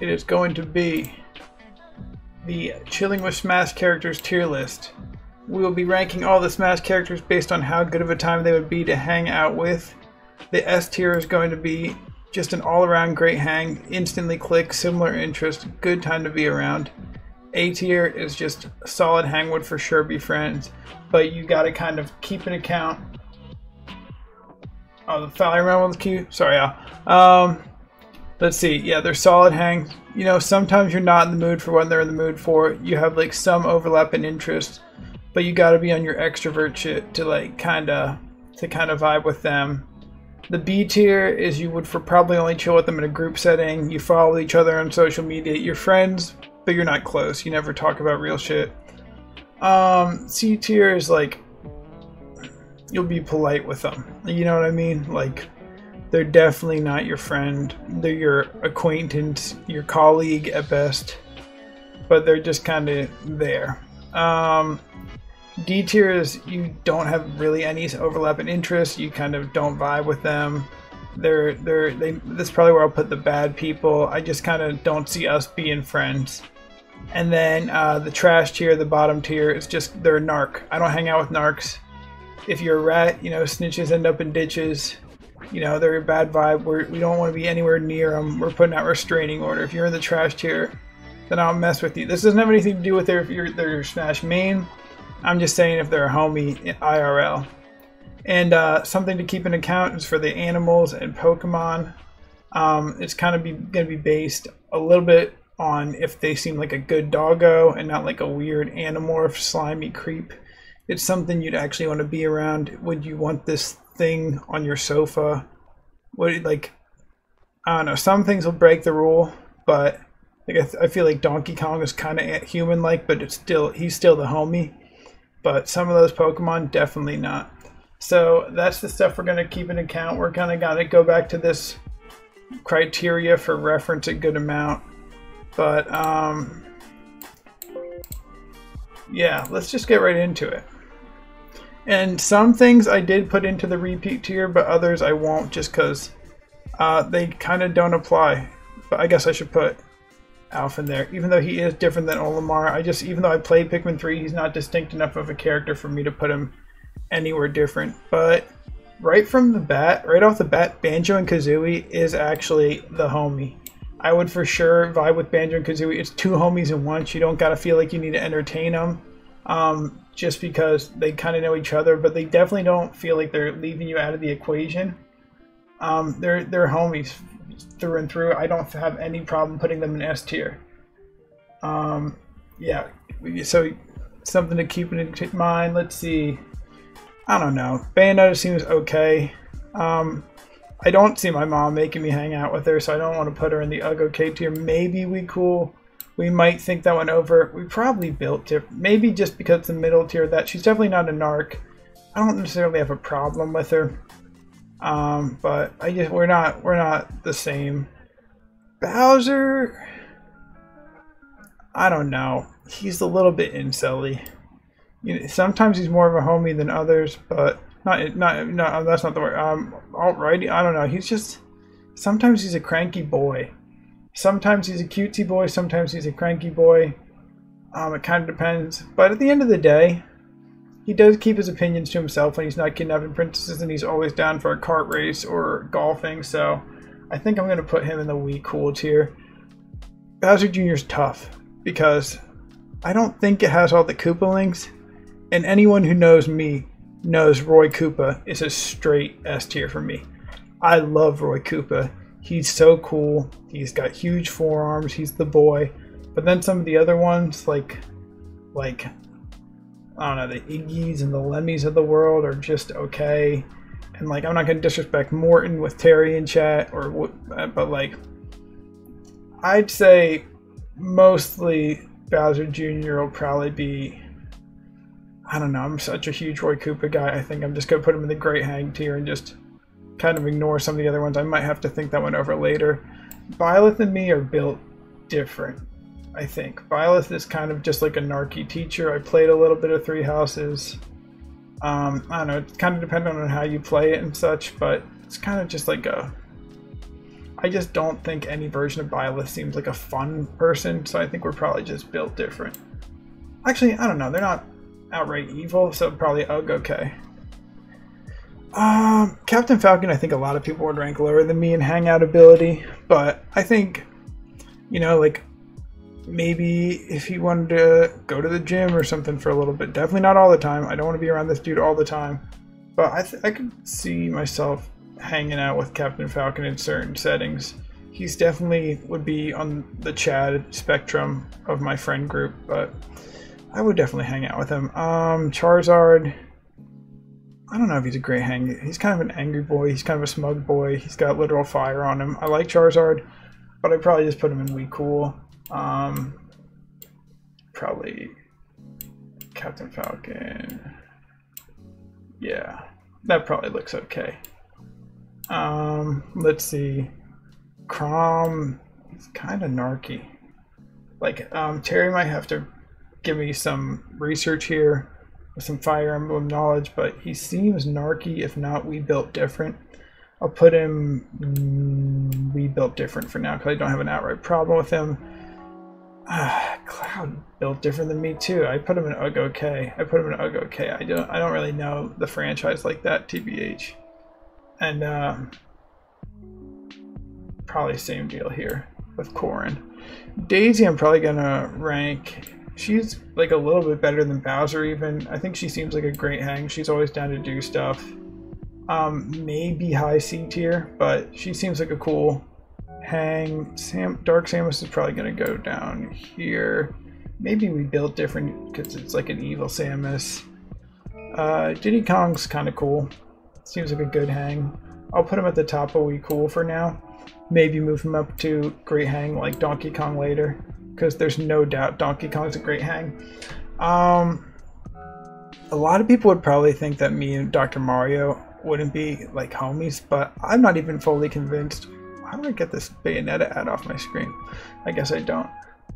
it is going to be the Chilling with Smash Characters tier list. We will be ranking all the Smash characters based on how good of a time they would be to hang out with. The S tier is going to be just an all-around great hang, instantly click, similar interest, good time to be around. A tier is just solid hang, would for sure be friends, but you gotta kind of keep an account. Oh, the fouling around with the queue? Sorry, Al. Let's see, yeah, they're solid hang. You know, sometimes you're not in the mood for what they're in the mood for. You have like some overlap in interest, but you gotta be on your extrovert shit to like kinda vibe with them. The B tier is you would for probably only chill with them in a group setting. You follow each other on social media. You're friends, but you're not close. You never talk about real shit. C tier is like, you'll be polite with them. You know what I mean? Like, they're definitely not your friend. They're your acquaintance, your colleague at best, but they're just kind of there. D tier is you don't have really any overlap in interest. You kind of don't vibe with them. This is probably where I'll put the bad people. I just kind of don't see us being friends. And then the trash tier, the bottom tier, is just they're a narc. I don't hang out with narcs. If you're a rat, you know, snitches end up in ditches. You know, they're a bad vibe. We don't want to be anywhere near them. We're putting out restraining order. If you're in the trash tier, then I'll mess with you. This doesn't have anything to do with if they're your Smash main. I'm just saying if they're a homie in IRL. And something to keep in account is for the animals and Pokemon. It's kind of going to be based a little bit on if they seem like a good doggo and not like a weird animorph slimy creep. It's something you'd actually want to be around. Would you want this thing on your sofa? Like, I don't know, some things will break the rule, but like I feel like Donkey Kong is kind of human-like, but he's still the homie. But some of those Pokemon, definitely not. So that's the stuff we're going to keep in account. We're kind of going to go back to this criteria for reference a good amount. But yeah, let's just get right into it. And some things I did put into the repeat tier, but others I won't just because they kind of don't apply. But I guess I should put Alpha in there, even though he is different than Olimar. Even though I played Pikmin 3, he's not distinct enough of a character for me to put him anywhere different. But right off the bat, Banjo and Kazooie is actually the homie. I would for sure vibe with Banjo and Kazooie. It's two homies in one. You don't gotta feel like you need to entertain them just because they kind of know each other, but they definitely don't feel like they're leaving you out of the equation. They're homies through and through. I don't have any problem putting them in S tier. Yeah, so something to keep in mind. Let's see. I don't know. Bayonetta seems okay. I don't see my mom making me hang out with her, so I don't want to put her in the okay tier. Maybe we might think that one over. We probably built it. Maybe just because it's the middle tier that she's definitely not a narc. I don't necessarily have a problem with her. But we're not the same. Bowser, I don't know. He's a little bit incel-y. You know, sometimes he's more of a homie than others, but no, that's not the word. Alrighty, I don't know. He's just, sometimes he's a cranky boy. Sometimes he's a cutesy boy. Sometimes he's a cranky boy. It kind of depends. But at the end of the day, he does keep his opinions to himself when he's not kidnapping princesses, and he's always down for a kart race or golfing. So I think I'm going to put him in the wee cool tier. Bowser Jr. is tough because I don't think it has all the Koopa links, and anyone who knows me knows Roy Koopa is a straight S tier for me. I love Roy Koopa. He's so cool. He's got huge forearms. He's the boy. But then some of the other ones, like I don't know, the Iggy's and the Lemmys of the world are just okay. And like, I'm not gonna disrespect Morton with Terry in chat, but like, I'd say mostly Bowser Jr. will probably be, I don't know, I'm such a huge Roy Koopa guy. I think I'm just gonna put him in the Great Hang tier and just kind of ignore some of the other ones. I might have to think that one over later. Byleth and me are built different, I think. Byleth is kind of just like a narky teacher. I played a little bit of Three Houses. I don't know, it's kind of dependent on how you play it and such, but it's kind of just like I just don't think any version of Byleth seems like a fun person, so I think we're probably just built different. Actually, I don't know. They're not outright evil, so probably Ugg okay. Captain Falcon, I think a lot of people would rank lower than me in hangout ability, but I think, you know, like, maybe if he wanted to go to the gym or something for a little bit. Definitely not all the time. I don't want to be around this dude all the time. But I could see myself hanging out with Captain Falcon in certain settings. He's definitely would be on the Chad spectrum of my friend group, but I would definitely hang out with him. Charizard, I don't know if he's a great hang. He's kind of an angry boy. He's kind of a smug boy. He's got literal fire on him. I like Charizard, but I'd probably just put him in We Cool. Probably Captain Falcon. Yeah, that probably looks okay. Let's see. Crom, he's kind of narky. Like, Terry might have to give me some research here with some Fire Emblem knowledge, but he seems narky. If not, We Built Different. I'll put him We Built Different for now because I don't have an outright problem with him. Cloud built different than me too. I put him in Ugg okay. I don't really know the franchise like that, TBH. And probably same deal here with Corrin. Daisy I'm probably gonna rank. She's like a little bit better than Bowser even. I think she seems like a great hang. She's always down to do stuff. Maybe high C tier, but she seems like a cool hang. Dark Samus is probably going to go down here. Maybe We Built Different because it's like an evil Samus. Diddy Kong's kind of cool. Seems like a good hang. I'll put him at the top of We Cool for now. Maybe move him up to great hang like Donkey Kong later, because there's no doubt Donkey Kong's a great hang. A lot of people would probably think that me and Dr. Mario wouldn't be like homies, but I'm not even fully convinced. How do I get this Bayonetta ad off my screen? I guess I don't.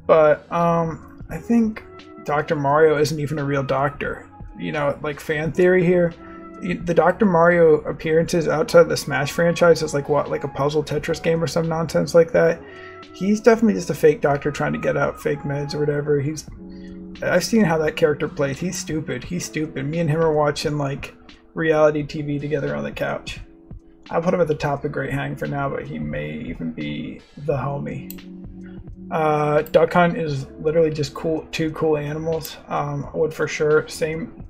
But I think Dr. Mario isn't even a real doctor. You know, like fan theory here. The Dr. Mario appearances outside the Smash franchise is like what, like a puzzle Tetris game or some nonsense like that. He's definitely just a fake doctor trying to get out fake meds or whatever. I've seen how that character plays. He's stupid. Me and him are watching like reality TV together on the couch. I'll put him at the top of Great Hang for now, but he may even be the homie. Duck Hunt is literally just two cool animals. I would for sure, same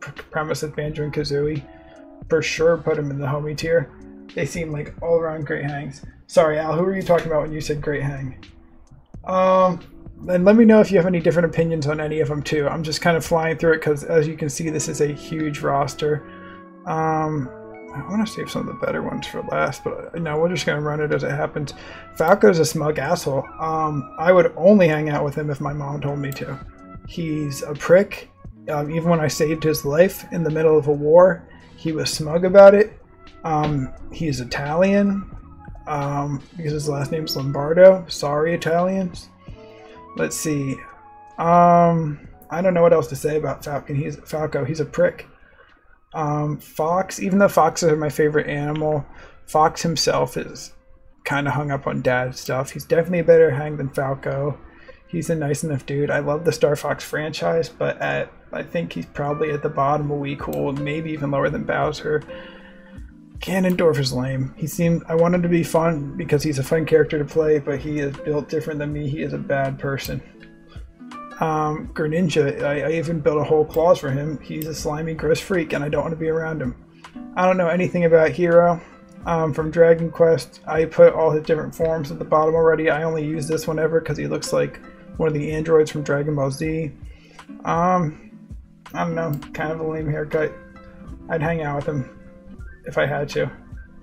premise as Banjo and Kazooie, for sure put him in the homie tier. They seem like all around great hangs. Sorry, Al, who were you talking about when you said great hang? And let me know if you have any different opinions on any of them too. I'm just kind of flying through it because, as you can see, this is a huge roster. I want to save some of the better ones for last, but no, we're just going to run it as it happens. Falco's a smug asshole. I would only hang out with him if my mom told me to. He's a prick. Even when I saved his life in the middle of a war, he was smug about it. He's Italian because his last name's Lombardo. Sorry, Italians. Let's see. I don't know what else to say about Falco. He's a prick. Fox, even though foxes are my favorite animal, Fox himself is kind of hung up on dad stuff. He's definitely a better hang than Falco. He's a nice enough dude. I love the Star Fox franchise, but I think he's probably at the bottom of We Cool, maybe even lower than Bowser. Ganondorf is lame. I want him to be fun because he's a fun character to play, but he is built different than me. He is a bad person. Greninja, I even built a whole clause for him. He's a slimy, gross freak, and I don't want to be around him. I don't know anything about Hero. From Dragon Quest, I put all his different forms at the bottom already. I only use this one ever because he looks like one of the androids from Dragon Ball Z. I don't know, kind of a lame haircut. I'd hang out with him if I had to.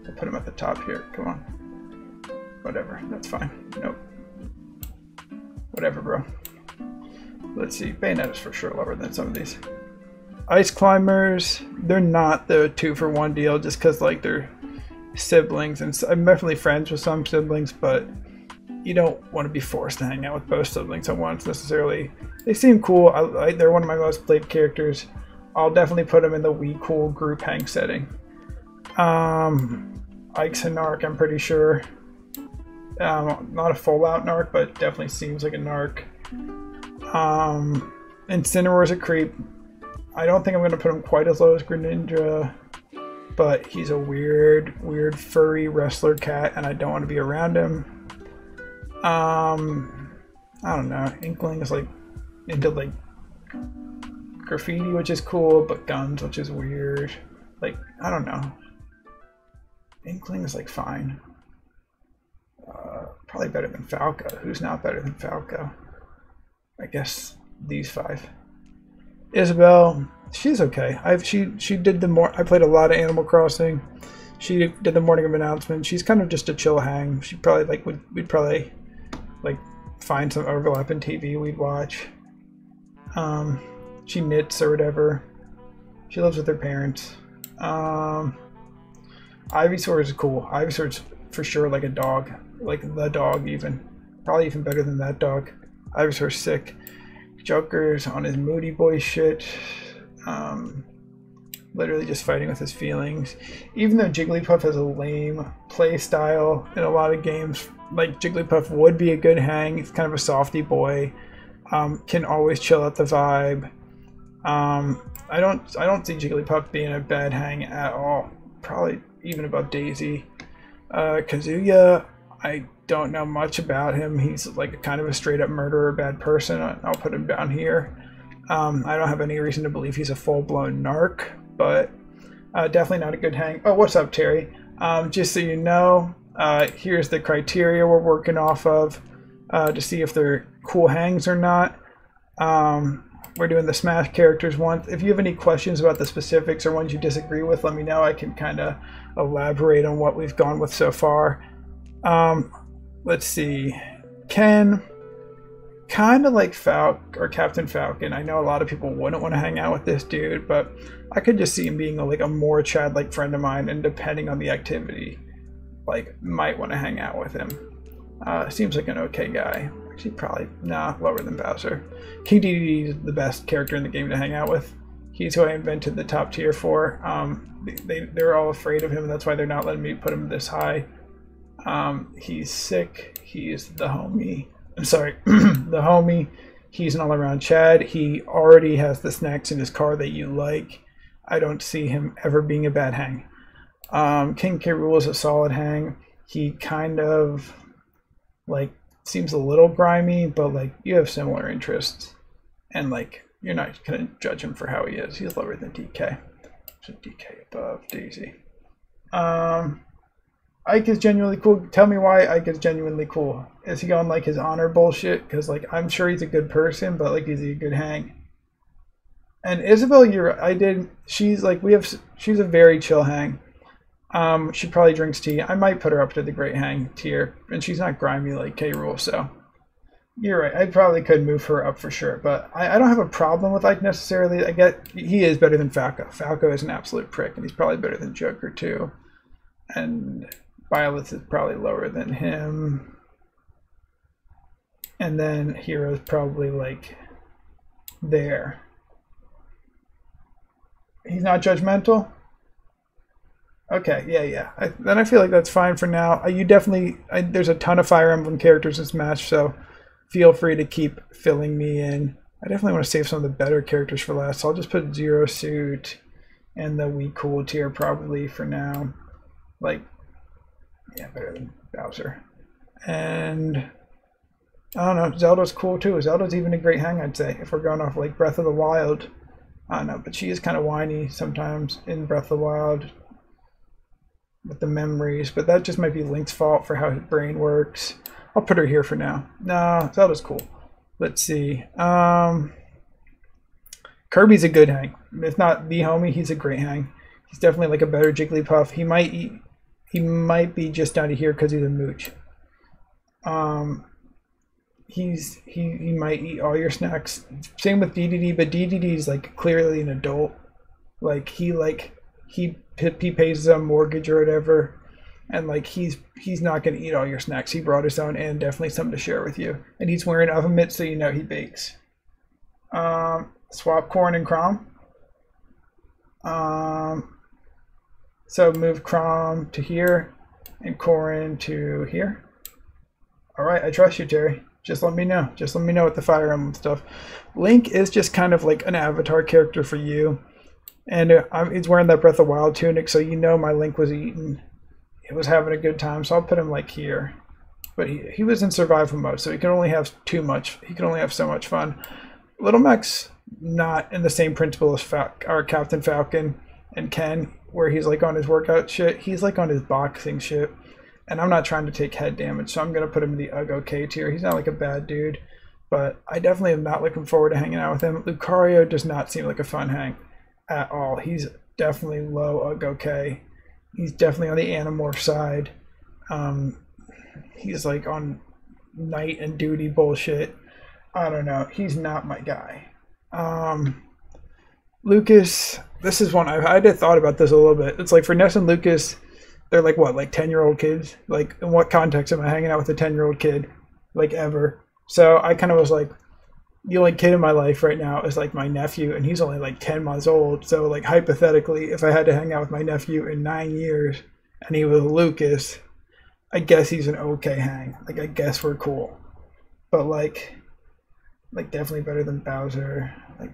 I'll put him at the top here. Come on. Whatever, that's fine. Nope. Whatever, bro. Let's see, Bayonetta's for sure lower than some of these. Ice Climbers, they're not the 2-for-1 deal just because like they're siblings, and I'm definitely friends with some siblings, but you don't want to be forced to hang out with both siblings at once necessarily. They seem cool. They're one of my most played characters. I'll definitely put them in the We Cool group hang setting. Ike's Hanark, I'm pretty sure. Not a full-out narc, but definitely seems like a narc. Incineroar's a creep. I don't think I'm going to put him quite as low as Greninja, but he's a weird furry wrestler cat, and I don't want to be around him. I don't know. Inkling is like into like graffiti, which is cool, but guns, which is weird. Like, I don't know. Inkling is like fine. Probably better than Falco. Who's not better than Falco? I guess these 5. Isabelle, she's okay. She did I played a lot of Animal Crossing. She did the morning of announcement. She's kind of just a chill hang. She probably like we'd probably like find some overlap in TV we'd watch. She knits or whatever. She lives with her parents. Ivysaur is cool. Ivysaur's for sure like a dog, like the dog even. Probably even better than that dog. Ivysaur's sick. Joker's on his moody boy shit. Literally just fighting with his feelings. Even though Jigglypuff has a lame play style in a lot of games, like Jigglypuff would be a good hang. He's kind of a softy boy. Can always chill out the vibe. I don't see Jigglypuff being a bad hang at all. Probably even above Daisy. Kazuya, I don't know much about him. He's like a kind of a straight up murderer, bad person. I'll put him down here. I don't have any reason to believe he's a full-blown narc, but definitely not a good hang. Oh, what's up, Terry? Just so you know, here's the criteria we're working off of to see if they're cool hangs or not. We're doing the Smash characters once. If you have any questions about the specifics or ones you disagree with, let me know. I can kind of elaborate on what we've gone with so far. Let's see. Ken, kind of like Captain Falcon. I know a lot of people wouldn't want to hang out with this dude, but I could just see him being like a more Chad-like friend of mine, and depending on the activity, like might want to hang out with him. Seems like an okay guy. Actually, probably lower than Bowser. King Dedede is the best character in the game to hang out with. He's who I invented the top tier for. They're all afraid of him, and that's why they're not letting me put him this high. He's sick. He's the homie. I'm sorry, the homie. He's an all-around Chad. He already has the snacks in his car that you like. I don't see him ever being a bad hang. King K. Rool is a solid hang. He kind of like seems a little grimy, but like you have similar interests, and like you're not gonna judge him for how he is. He's lower than DK. So DK above Daisy. Ike is genuinely cool. Tell me why Ike is genuinely cool. Is he on like his honor bullshit? Because like I'm sure he's a good person, but like is he a good hang? And Isabelle, she's like she's a very chill hang. She probably drinks tea. I might put her up to the great hang tier, and she's not grimy like K. Rool, so you're right. I probably could move her up for sure, but I don't have a problem with Ike necessarily. I get he is better than Falco. Falco is an absolute prick, and he's probably better than Joker too. And Violet is probably lower than him. And then Hero's probably like there. He's not judgmental? Okay, yeah. Then I feel like that's fine for now. You definitely, there's a ton of Fire Emblem characters in Smash, so feel free to keep filling me in. I definitely want to save some of the better characters for last, so I'll just put Zero Suit and the Wii Cool tier probably for now. Like, yeah, better than Bowser. And I don't know, Zelda's cool too. Zelda's even a great hang, I'd say, if we're going off like Breath of the Wild. I don't know, but she is kind of whiny sometimes in Breath of the Wild with the memories, but that just might be Link's fault for how his brain works. I'll put her here for now. No, Zelda's cool. Let's see. Kirby's a good hang. If not the homie, he's a great hang. He's definitely like a better Jigglypuff. He might be just down to here because he's a mooch. He might eat all your snacks. Same with DDD, but DDD is like clearly an adult. Like he pays his own mortgage or whatever, and like he's not gonna eat all your snacks. He brought his own and definitely something to share with you. And he's wearing oven mitts, so you know he bakes. Swap Corn and Chrom. So move Chrom to here and Corrin to here. All right, I trust you, Terry. Just let me know. Just let me know with the Fire Emblem stuff. Link is just kind of like an avatar character for you. And he's wearing that Breath of Wild tunic, so you know my Link was eating. He was having a good time, so I'll put him like here. But he was in survival mode, so he can only have too much. He can only have so much fun. Little Mac's not in the same principle as our Captain Falcon and Ken, where he's like on his workout shit. He's like on his boxing shit. And I'm not trying to take head damage, so I'm going to put him in the okay tier. He's not like a bad dude, but I definitely am not looking forward to hanging out with him. Lucario does not seem like a fun hang at all. He's definitely low okay. He's definitely on the Animorph side. He's like on night and duty bullshit. I don't know. He's not my guy. Lucas, this is one I had thought about this a little bit. It's like for Ness and Lucas, they're like what, like 10-year-old kids? Like in what context am I hanging out with a 10-year-old kid? Like ever. So I kind of was like, the only kid in my life right now is like my nephew, and he's only like 10 months old. So like hypothetically, if I had to hang out with my nephew in 9 years and he was Lucas, I guess he's an okay hang. Like I guess we're cool. But like definitely better than Bowser. Like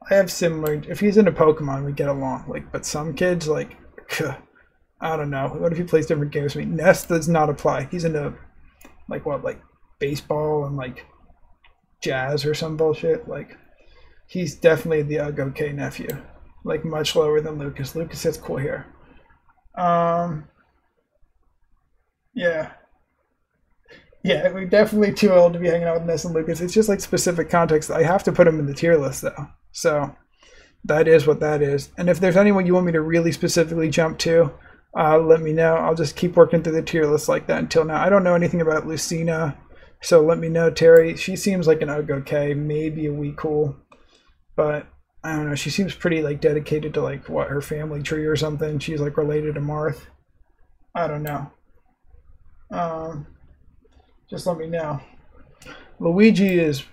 I have similar, if he's into Pokemon, we get along. Like, but some kids like I don't know. What if he plays different games with me? Ness does not apply. He's into like what, like baseball and like jazz or some bullshit. Like he's definitely the okay nephew. Like much lower than Lucas. Lucas has cool hair. Yeah. Yeah, we're definitely too old to be hanging out with Ness and Lucas. It's just like specific context. I have to put them in the tier list though. So that is what that is. And if there's anyone you want me to really specifically jump to, let me know. I'll just keep working through the tier list like that until now. I don't know anything about Lucina, so let me know, Terry. She seems like an okay, maybe a wee cool, but I don't know. She seems pretty like dedicated to like what, her family tree or something. She's like related to Marth. I don't know. Just let me know. Luigi is,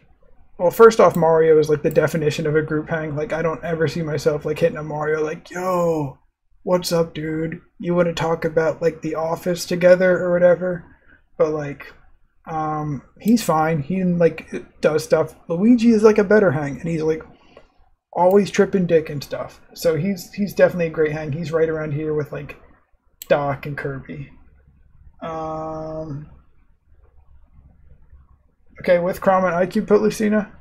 well, first off, Mario is like the definition of a group hang. Like I don't ever see myself like hitting a Mario like, yo, what's up, dude? You want to talk about like The Office together or whatever? But like, he's fine. He like does stuff. Luigi is like a better hang, and he's like always tripping dick and stuff. So he's definitely a great hang. He's right around here with like Doc and Kirby. Okay, with Crom and IQ, put Lucina.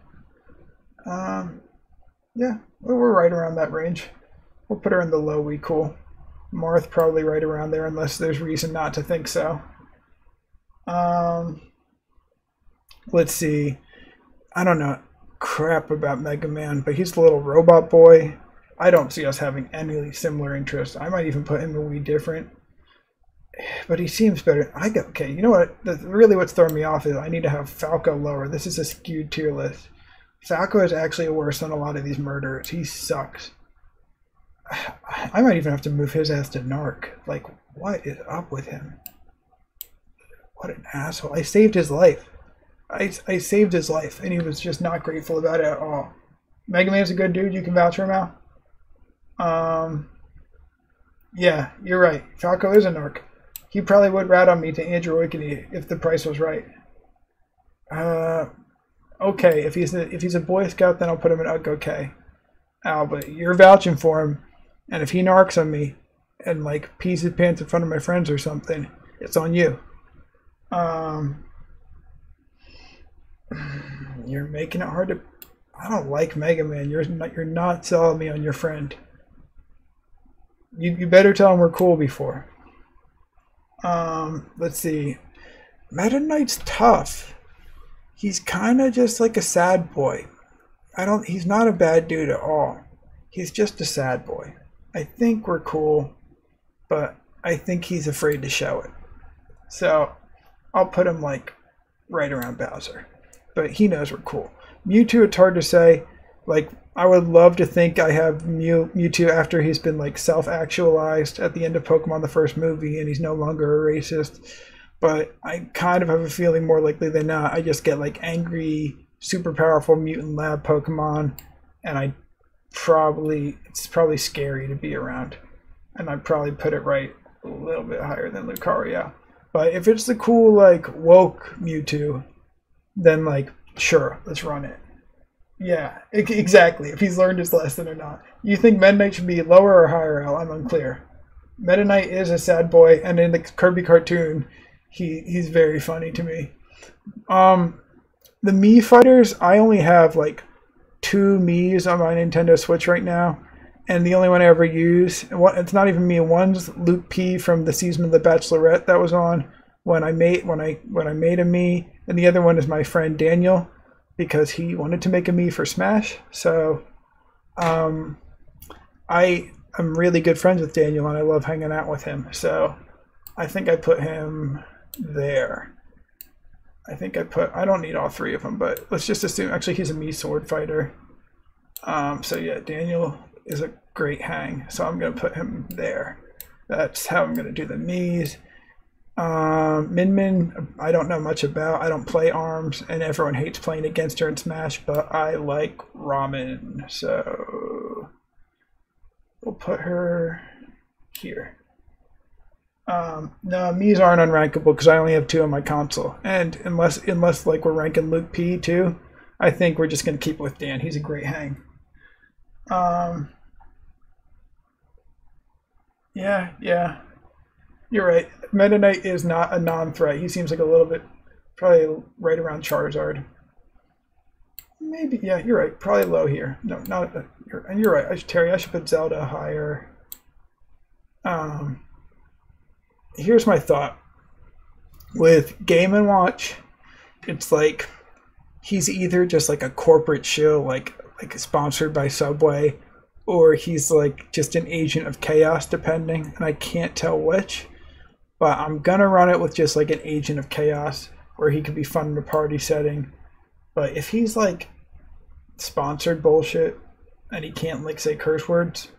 Yeah, we're right around that range. We'll put her in the low wee cool. Marth probably right around there unless there's reason not to think so. Let's see. I don't know crap about Mega Man, but he's the little robot boy. I don't see us having any similar interests. I might even put him a wee different. But he seems better. Okay, you know what? Really what's throwing me off is I need to have Falco lower. This is a skewed tier list. Falco is actually worse than a lot of these murderers. He sucks. I might even have to move his ass to Narc. Like, what is up with him? What an asshole. I saved his life. I saved his life, and he was just not grateful about it at all. Mega Man's a good dude. You can vouch for him, Al. Yeah, you're right. Falco is a Narc. He probably would rat on me to Andrew Oikini if the price was right. Okay, if he's a Boy Scout, then I'll put him in okay. Al, but you're vouching for him, and if he narcs on me and like pees his pants in front of my friends or something, it's on you. You're making it hard to. I don't like Mega Man. You're not selling me on your friend. You better tell him we're cool before. Let's see. Meta Knight's tough. He's kind of just like a sad boy. He's not a bad dude at all. He's just a sad boy. I think we're cool, but I think he's afraid to show it. So I'll put him like right around Bowser. But he knows we're cool. Mewtwo, it's hard to say. Like, I would love to think I have Mewtwo after he's been like self-actualized at the end of Pokemon the first movie and he's no longer a racist. But I kind of have a feeling more likely than not I just get like angry, super powerful mutant lab Pokemon, and it's probably scary to be around. And I'd probably put it right a little bit higher than Lucario. But if it's the cool, like, woke Mewtwo, then, like, sure, let's run it. Yeah, exactly. If he's learned his lesson or not. You think Meta Knight should be lower or higher, Al? I'm unclear. Meta Knight is a sad boy, and in the Kirby cartoon, he's very funny to me. The Mii fighters, I only have like 2 Miis on my Nintendo Switch right now, and the only one I ever use, it's not even me. One's Luke P from the season of The Bachelorette that was on when I made a Mii, and the other one is my friend Daniel because he wanted to make a Mii for Smash. So, I'm really good friends with Daniel, and I love hanging out with him. So, I think I put him there. I don't need all 3 of them, but let's just assume, actually he's a Mii sword fighter. So yeah, Daniel is a great hang, so I'm going to put him there. That's how I'm going to do the Miis. Min Min, I don't know much about. I don't play ARMS, and everyone hates playing against her in Smash, but I like ramen, so we'll put her here. No, Mii's aren't unrankable because I only have 2 on my console, and unless like we're ranking Luke P too, I think we're just gonna keep it with Dan. He's a great hang. Yeah, you're right. Meta Knight is not a non-threat. He seems like a little bit, probably right around Charizard. Maybe, yeah, you're right. Probably low here. No, not. And you're right. Terry, I should put Zelda higher. Here's my thought. With Game & Watch, it's like he's either just like a corporate shill, like sponsored by Subway, or he's like just an agent of chaos, depending, and I can't tell which. But I'm gonna run it with just like an agent of chaos, where he could be fun in a party setting. But if he's like sponsored bullshit and he can't like say curse words,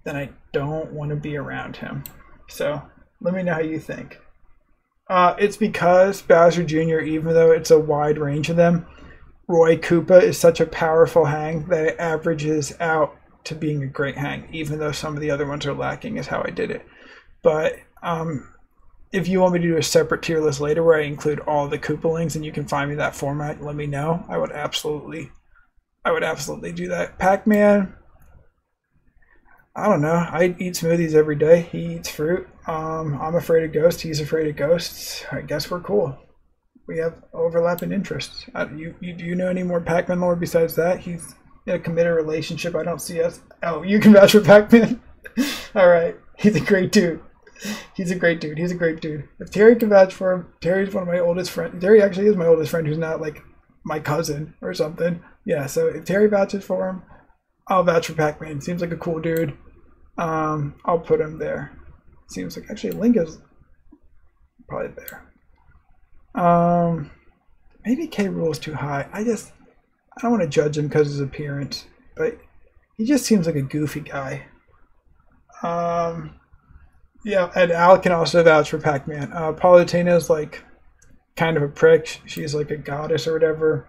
then I don't want to be around him. So let me know how you think. It's because Bowser Jr., even though it's a wide range of them, Roy Koopa is such a powerful hang that it averages out to being a great hang, even though some of the other ones are lacking, is how I did it. But if you want me to do a separate tier list later where I include all the Koopalings and you can find me that format, let me know. I would absolutely do that. Pac-Man, I don't know. I eat smoothies every day. He eats fruit. I'm afraid of ghosts. He's afraid of ghosts. I guess we're cool. We have overlapping interests. Do you know any more Pac-Man lore besides that? He's in a committed relationship. I don't see us. Oh, you can vouch for Pac-Man? All right. He's a great dude. He's a great dude. He's a great dude. If Terry can vouch for him, Terry's one of my oldest friends. Terry actually is my oldest friend who's not like my cousin or something. Yeah, so if Terry vouches for him, I'll vouch for Pac-Man. Seems like a cool dude. I'll put him there. Seems like actually Link is probably there. Maybe K. Rool is too high. I don't want to judge him because of his appearance, but he just seems like a goofy guy. Yeah, and Al can also vouch for Pac-Man. Palutena is like kind of a prick. She's like a goddess or whatever.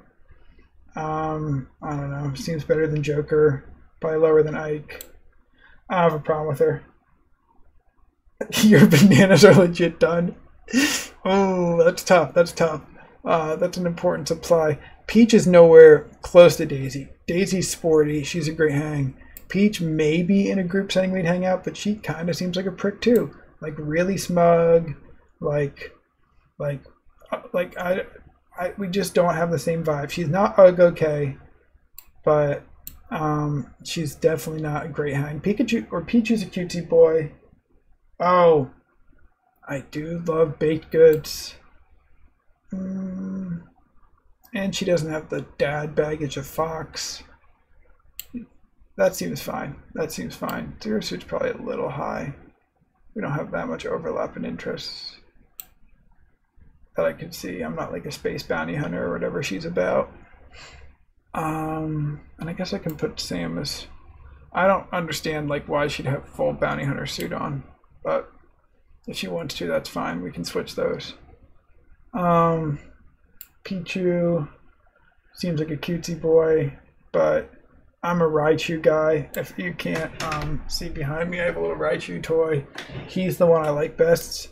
I don't know. Seems better than Joker. Probably lower than Ike. I don't have a problem with her. Your bananas are legit done. Oh, that's tough. That's tough. That's an important supply. Peach is nowhere close to Daisy. Daisy's sporty. She's a great hang. Peach may be in a group setting we'd hang out, but she kind of seems like a prick too. Like really smug. We just don't have the same vibe. She's not okay, but she's definitely not a great hang. Pikachu or Pichu's a cutesy boy. Oh, I do love baked goods. And she doesn't have the dad baggage of Fox. That seems fine. That seems fine. Zero Suit's probably a little high. We don't have that much overlap in interests that I can see. I'm not like a space bounty hunter or whatever she's about. And I guess I can put Samus. I don't understand like why she'd have full bounty hunter suit on, but if she wants to, that's fine. We can switch those. Pichu seems like a cutesy boy, but I'm a Raichu guy. If you can't see behind me, I have a little Raichu toy. He's the one I like best.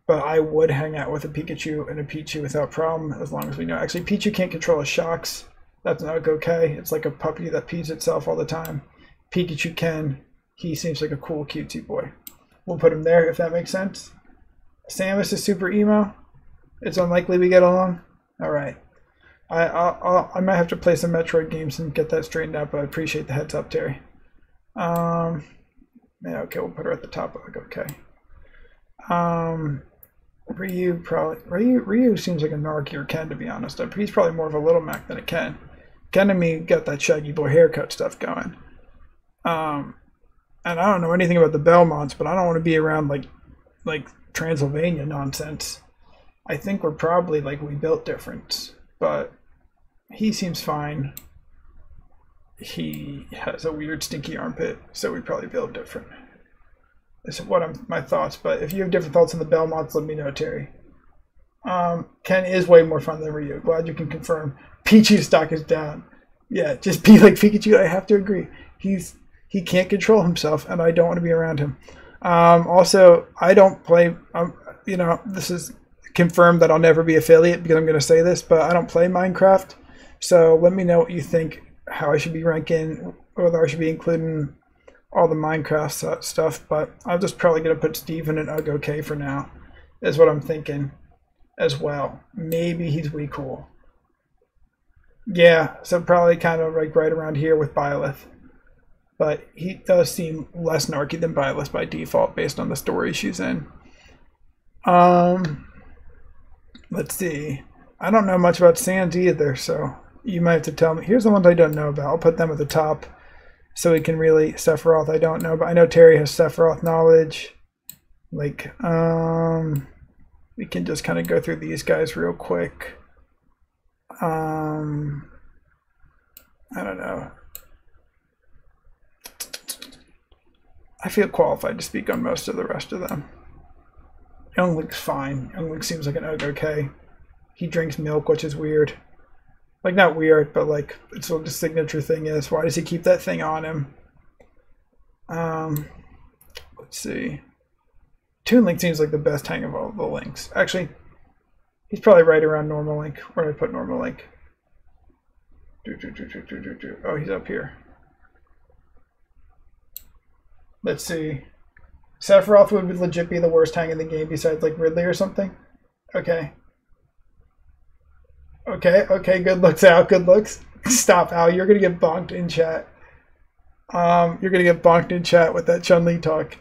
but I would hang out with a Pikachu and a Pichu without problem, as long as we know. Actually, Pichu can't control his shocks. That's not okay. It's like a puppy that pees itself all the time. Pikachu can. He seems like a cool, cutesy boy. We'll put him there, if that makes sense. Samus is super emo. It's unlikely we get along. All right. I might have to play some Metroid games and get that straightened out, but I appreciate the heads up, Terry. Yeah, okay, we'll put her at the top. Okay. Ryu seems like a narkier Ken, to be honest. He's probably more of a Little Mac than a Ken. Ken and me got that shaggy boy haircut stuff going. And I don't know anything about the Belmonts, but I don't want to be around like Transylvania nonsense. I think we're probably like we built different, but he seems fine. He has a weird stinky armpit, so we probably build different. This is my thoughts, but if you have different thoughts on the Belmonts, let me know, Terry. Ken is way more fun than Ryu. Glad you can confirm. Pichu's stock is down. Yeah, just be like Pikachu. I have to agree. He can't control himself, and I don't want to be around him. Also, I don't play. This is confirmed that I'll never be affiliate because I'm going to say this, but I don't play Minecraft. So let me know what you think. How I should be ranking, whether I should be including all the Minecraft stuff. But I'm just probably going to put Steven and Ugg okay for now, is what I'm thinking as well. Maybe he's wee cool. Yeah, so probably kind of like right around here with Byleth. But he does seem less narky than Byleth by default based on the story she's in. Let's see. I don't know much about Sans either, so you might have to tell me. Here's the ones I don't know about. I'll put them at the top so we can really... Sephiroth I don't know, but I know Terry has Sephiroth knowledge. Like, we can just kind of go through these guys real quick. I don't know. I feel qualified to speak on most of the rest of them. Young Link's fine. Young Link seems like an okay. He drinks milk, which is weird. Like, not weird, but like, it's what the signature thing is. Why does he keep that thing on him? Let's see. Toon Link seems like the best hang of all the Links. Actually, he's probably right around normal Link. Where did I put normal Link? Oh, he's up here. Let's see. Sephiroth would legit be the worst hang in the game besides like Ridley or something. Okay. Okay, good looks, Al. Good looks. Stop, Al. You're gonna get bonked in chat. You're gonna get bonked in chat with that Chun-Li talk.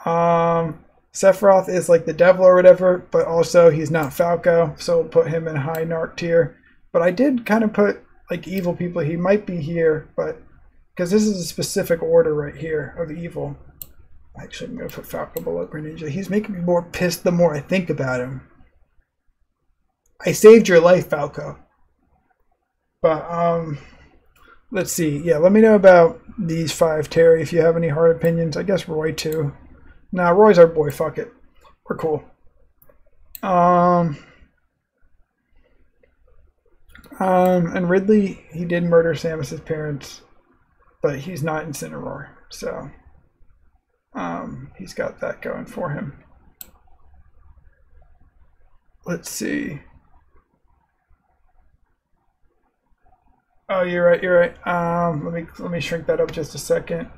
Sephiroth is like the devil or whatever, but also he's not Falco, so we'll put him in high narc tier. But I did kind of put like evil people. He might be here, but because this is a specific order right here of evil. Actually, I'm gonna put Falco below Greninja. He's making me more pissed the more I think about him. I saved your life, Falco. But let's see. Yeah, let me know about these 5, Terry, if you have any hard opinions. I guess Roy too. Nah, Roy's our boy. Fuck it. We're cool. And Ridley, he did murder Samus's parents, but he's not Incineroar, so he's got that going for him. Let's see. Oh, you're right. Let me shrink that up just a second.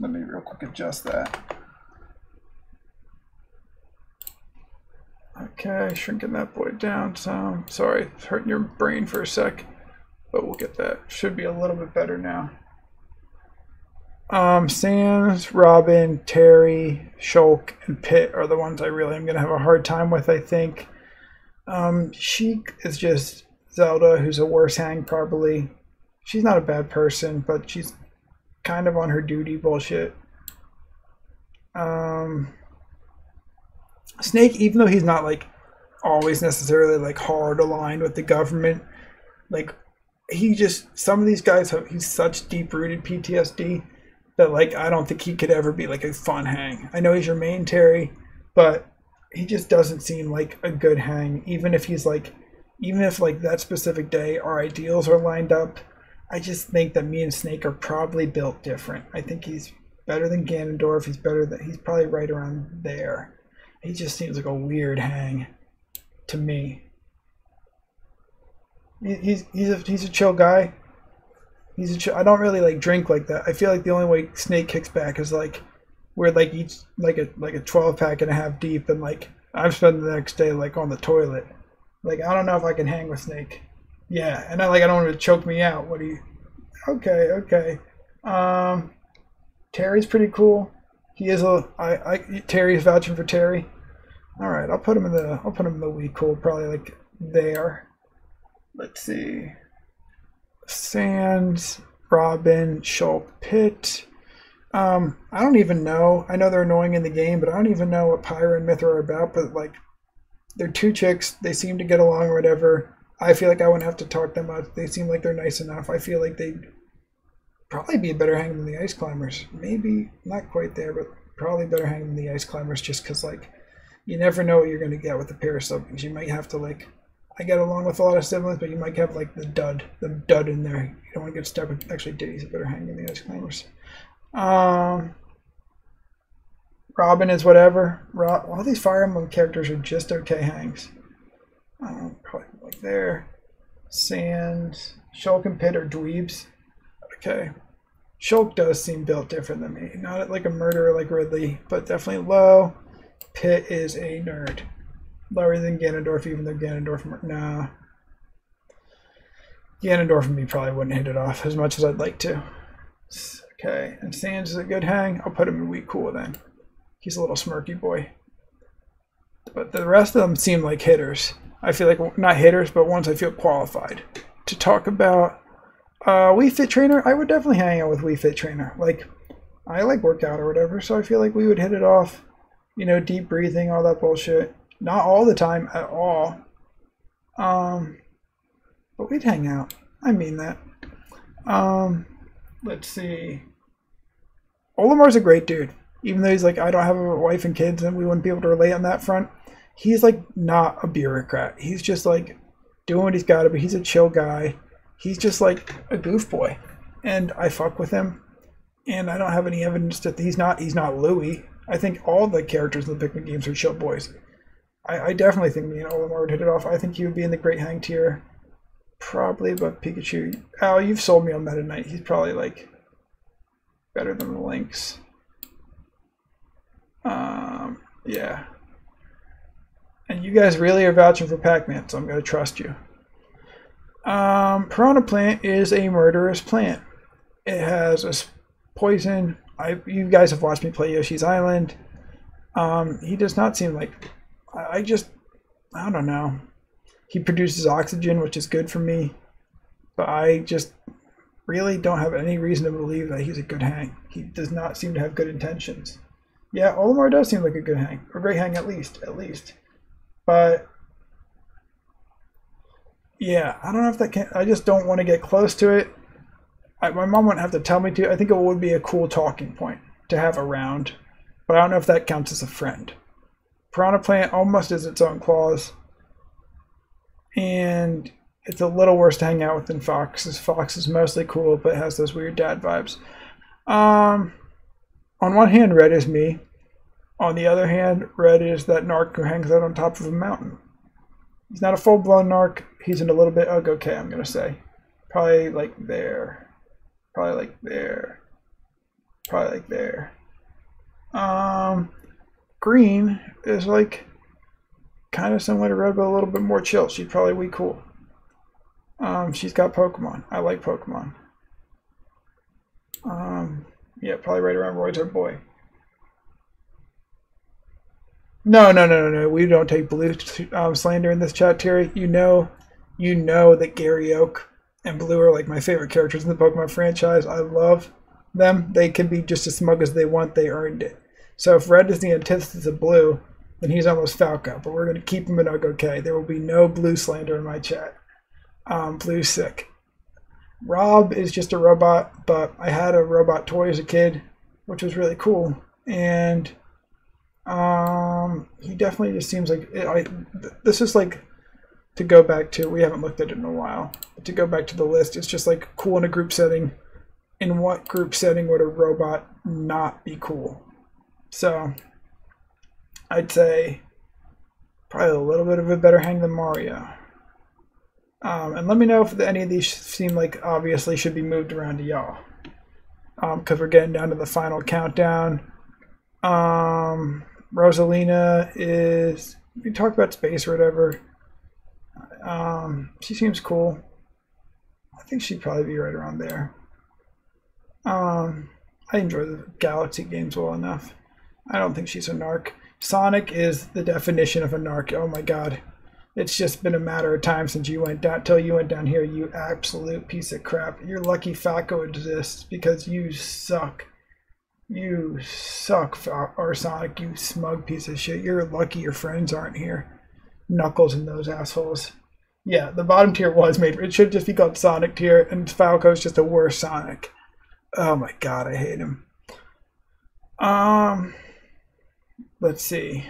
Let me real quick adjust that. Okay, shrinking that boy down some. Sorry, it's hurting your brain for a sec, but we'll get that. Should be a little bit better now. Sans, Robin, Terry, Shulk, and Pit are the ones I really am going to have a hard time with, I think. Sheik is just Zelda, who's a worse hang probably. She's not a bad person, but she's kind of on her duty bullshit. Snake, even though he's not like always necessarily like hard aligned with the government, like he just, some of these guys have, he's such deep rooted PTSD that like I don't think he could ever be like a fun hang. I know he's your main Terry, but he just doesn't seem like a good hang, even if he's like, even if like that specific day our ideals are lined up. I just think that me and Snake are probably built different. I think he's better than Ganondorf. He's probably right around there. He just seems like a weird hang to me. He's a chill guy. I don't really like drink like that. I feel like the only way Snake kicks back is like we're like each like a 12-pack and a half deep, and like I'm spending the next day like on the toilet. Like I don't know if I can hang with Snake. Yeah, and I don't want to choke me out. What do you? Okay. Terry's pretty cool. He is Terry's vouching for Terry. All right, I'll put him in the wee cool, probably like there. Let's see. Sands, Robin, Shulk, Pit. I don't even know. I know they're annoying in the game, but I don't even know what Pyra and Mythra are about. But like, they're two chicks. They seem to get along or whatever. I feel like I wouldn't have to talk them out. They seem like they're nice enough. I feel like they'd probably be a better hang than the Ice Climbers. Maybe not quite there, but probably better hang than the Ice Climbers, just because like you never know what you're gonna get with the pair of siblings. You might have to like. I get along with a lot of siblings, but you might have like the dud in there. You don't want to get stuck with. Actually, Diddy's a better hang than the Ice Climbers. Robin is whatever. All these Fire Emblem characters are just okay hangs. Probably like there. Sands, Shulk and Pit are dweebs. Okay. Shulk does seem built different than me. Not like a murderer like Ridley, but definitely low. Pit is a nerd. Lower than Ganondorf, even though Ganondorf... Nah. Ganondorf and me probably wouldn't hit it off as much as I'd like to. Okay, and Sands is a good hang. I'll put him in wee cool then. He's a little smirky boy. But the rest of them seem like hitters. I feel like, not hitters, but ones I feel qualified. To talk about Wii Fit Trainer, I would definitely hang out with Wii Fit Trainer. Like, I like workout or whatever, so I feel like we would hit it off. You know, deep breathing, all that bullshit. Not all the time at all. But we'd hang out. I mean that. Let's see. Olimar's a great dude. Even though he's like, I don't have a wife and kids and we wouldn't be able to relate on that front. He's like not a bureaucrat. He's just like doing what he's got to be. He's a chill guy. He's just like a goof boy. And I fuck with him. And I don't have any evidence that he's not Louis. I think all the characters in the Pikmin games are chill boys. I definitely think me and Olimar would hit it off. I think he would be in the great hang tier. Probably above Pikachu. Oh, you've sold me on Meta Knight. He's probably like better than the Lynx. Yeah. And you guys really are vouching for Pac-Man, so I'm going to trust you. Piranha Plant is a murderous plant. It has a poison. You guys have watched me play Yoshi's Island. He does not seem like... I don't know. He produces oxygen, which is good for me. But I just really don't have any reason to believe that he's a good hang. He does not seem to have good intentions. Yeah, Olimar does seem like a good hang. Or great hang at least. But yeah, I don't know if that can... I just don't want to get close to it. My mom wouldn't have to tell me to. I think it would be a cool talking point to have around. But I don't know if that counts as a friend. Piranha Plant almost has its own claws. And it's a little worse to hang out with than Fox. Fox is mostly cool, but has those weird dad vibes. On one hand, Red is me. On the other hand, Red is that narc who hangs out on top of a mountain. He's not a full-blown narc. He's in a little bit okay, I'm going to say. Probably like there. Probably like there. Probably like there. Green is like kind of similar to Red, but a little bit more chill. She'd probably be cool. She's got Pokemon. I like Pokemon. Yeah, probably right around Roy's our boy. No. We don't take blue slander in this chat, Terry. You know that Gary Oak and Blue are like my favorite characters in the Pokemon franchise. I love them. They can be just as smug as they want. They earned it. So if Red is the antithesis of Blue, then he's almost Falco. But we're going to keep him in okay. There will be no Blue slander in my chat. Blue's sick. Rob is just a robot, but I had a robot toy as a kid, which was really cool. And he definitely just seems like this is like, to go back to, we haven't looked at it in a while, but to go back to the list, it's just like cool in a group setting in what group setting would a robot not be cool? So I'd say probably a little bit of a better hang than Mario. And let me know if any of these seem like obviously should be moved around to y'all. Because we're getting down to the final countdown. Rosalina is, we talk about space or whatever. She seems cool. I think she'd probably be right around there. I enjoy the Galaxy games well enough. I don't think she's a narc. Sonic is the definition of a narc. Oh my god. It's just been a matter of time since you went down, till you went down here, you absolute piece of crap. You're lucky Falco exists because you suck. You suck, or Sonic, you smug piece of shit. You're lucky your friends aren't here. Knuckles and those assholes. Yeah, the bottom tier was made. It should just be called Sonic tier, and Falco's just a worse Sonic. Oh my god, I hate him. Let's see.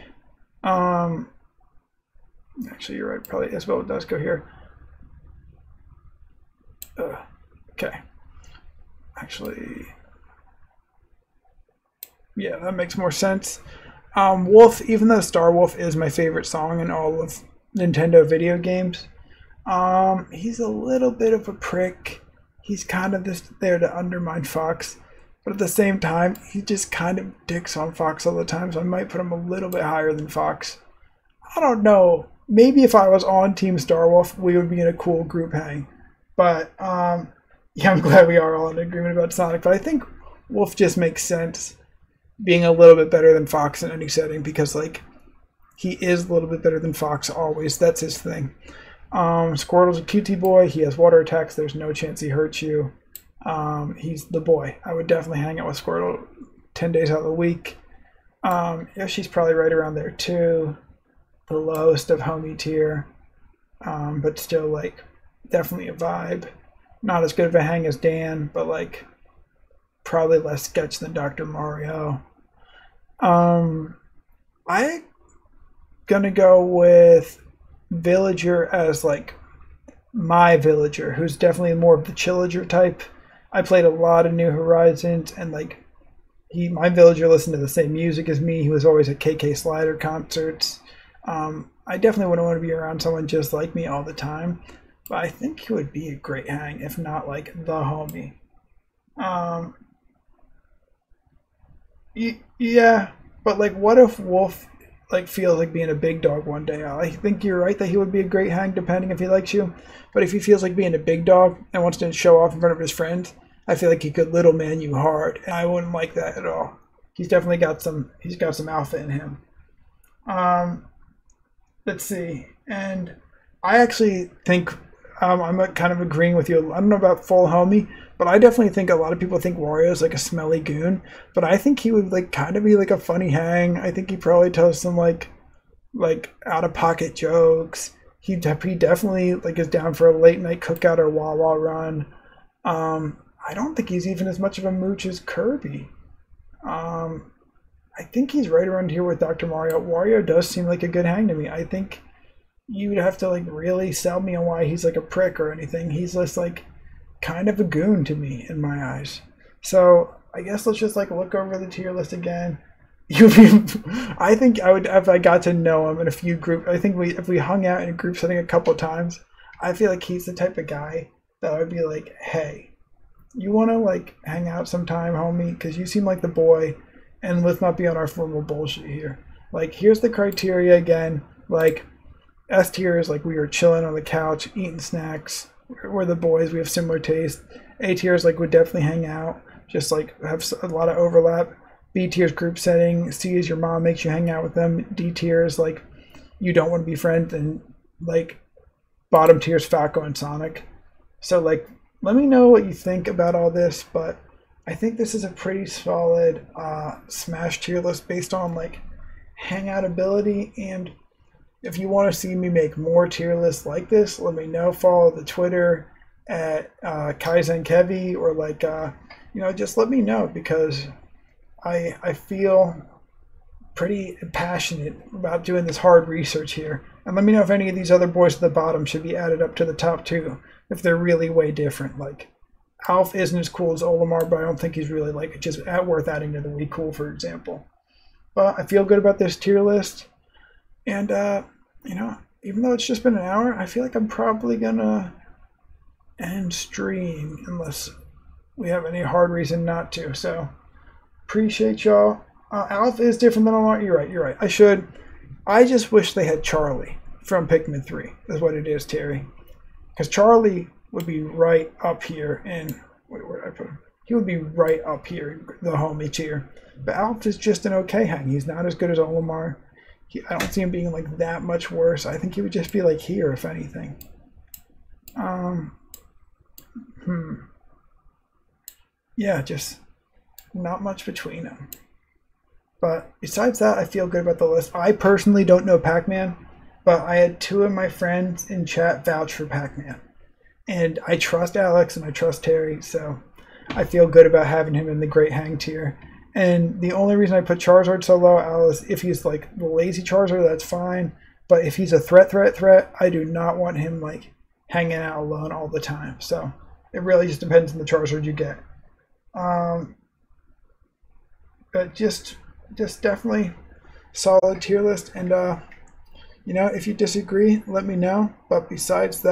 Actually, you're right. Probably Isabel does go here. Okay. Actually, yeah, that makes more sense. Wolf, even though Star Wolf is my favorite song in all of Nintendo video games, he's a little bit of a prick. He's kind of just there to undermine Fox, but at the same time, he just kind of dicks on Fox all the time, so I might put him a little bit higher than Fox. I don't know. Maybe if I was on Team Star Wolf, we would be in a cool group hang. But, yeah, I'm glad we are all in agreement about Sonic, but I think Wolf just makes sense being a little bit better than Fox in any setting because, like, he is a little bit better than Fox always. That's his thing. Squirtle's a cutie boy. He has water attacks. There's no chance he hurts you. He's the boy. I would definitely hang out with Squirtle 10 days out of the week. Yeah, she's probably right around there too. The lowest of homie tier. But still, like, definitely a vibe. Not as good of a hang as Dan, but, like, probably less sketch than Dr. Mario. I'm gonna go with Villager as, like, my Villager, who's definitely more of the Chillager type. I played a lot of New Horizons, and, like, my Villager listened to the same music as me. He was always at KK Slider concerts. I definitely wouldn't want to be around someone just like me all the time, but I think he would be a great hang, if not, like, the homie. Yeah, but, like, what if Wolf, like, feels like being a big dog one day? I think you're right that he would be a great hang depending if he likes you, but if he feels like being a big dog and wants to show off in front of his friends, I feel like he could little man you hard, and I wouldn't like that at all. He's definitely got some alpha in him. Let's see, and I actually think I'm kind of agreeing with you. I don't know about full homie, but I definitely think a lot of people think Wario's like a smelly goon, but I think he would, like, kind of be like a funny hang. I think he probably tells some like out of pocket jokes. He definitely, like, is down for a late night cookout or Wawa run. I don't think he's even as much of a mooch as Kirby. I think he's right around here with Dr. Mario. Wario does seem like a good hang to me. I think you would have to, like, really sell me on why he's like a prick or anything. He's just, like, kind of a goon to me in my eyes. So I guess let's just, like, look over the tier list again. I think I would, if I got to know him in a few groups, I think if we hung out in a group setting a couple times, I feel like he's the type of guy that would be like, hey, you want to, like, hang out sometime, homie? Because you seem like the boy, and let's not be on our formal bullshit here. Like, here's the criteria again. Like, S tier is, like, we are chilling on the couch, eating snacks. We're the boys. We have similar taste. A tier is, like, we definitely hang out. Just, like, have a lot of overlap. B tier is group setting. C is your mom makes you hang out with them. D tier is, like, you don't want to be friends. And, like, bottom tier is Falco and Sonic. So, like, let me know what you think about all this. But I think this is a pretty solid Smash tier list based on, like, hangout ability. And if you want to see me make more tier lists like this, let me know. Follow the Twitter at Kaizen Kevy, or, like, you know, just let me know, because I feel pretty passionate about doing this hard research here. And let me know if any of these other boys at the bottom should be added up to the top two, if they're really way different. Like, Alf isn't as cool as Olimar, but I don't think he's really like just worth adding to the weak cool, for example. But I feel good about this tier list, and you know, even though it's just been an hour, I feel like I'm probably gonna end stream unless we have any hard reason not to. So appreciate y'all. Alf is different than Olimar. You're right. You're right. I just wish they had Charlie from Pikmin 3. Is what it is, Terry. Because Charlie would be right up here in, wait, where did I put him? He would be right up here in the homie tier. But Alf is just an okay hang. He's not as good as Olimar. I don't see him being like that much worse. I think he would just be like here, if anything. Yeah, just not much between them. But besides that, I feel good about the list. I personally don't know Pac-Man, but I had 2 of my friends in chat vouch for Pac-Man. And I trust Alex and I trust Terry, so I feel good about having him in the Great Hang tier. And the only reason I put Charizard so low, Alice, if he's like the lazy Charizard, that's fine. But if he's a threat, I do not want him like hanging out alone all the time. So it really just depends on the Charizard you get. But just definitely solid tier list. And you know, if you disagree, let me know. But besides that,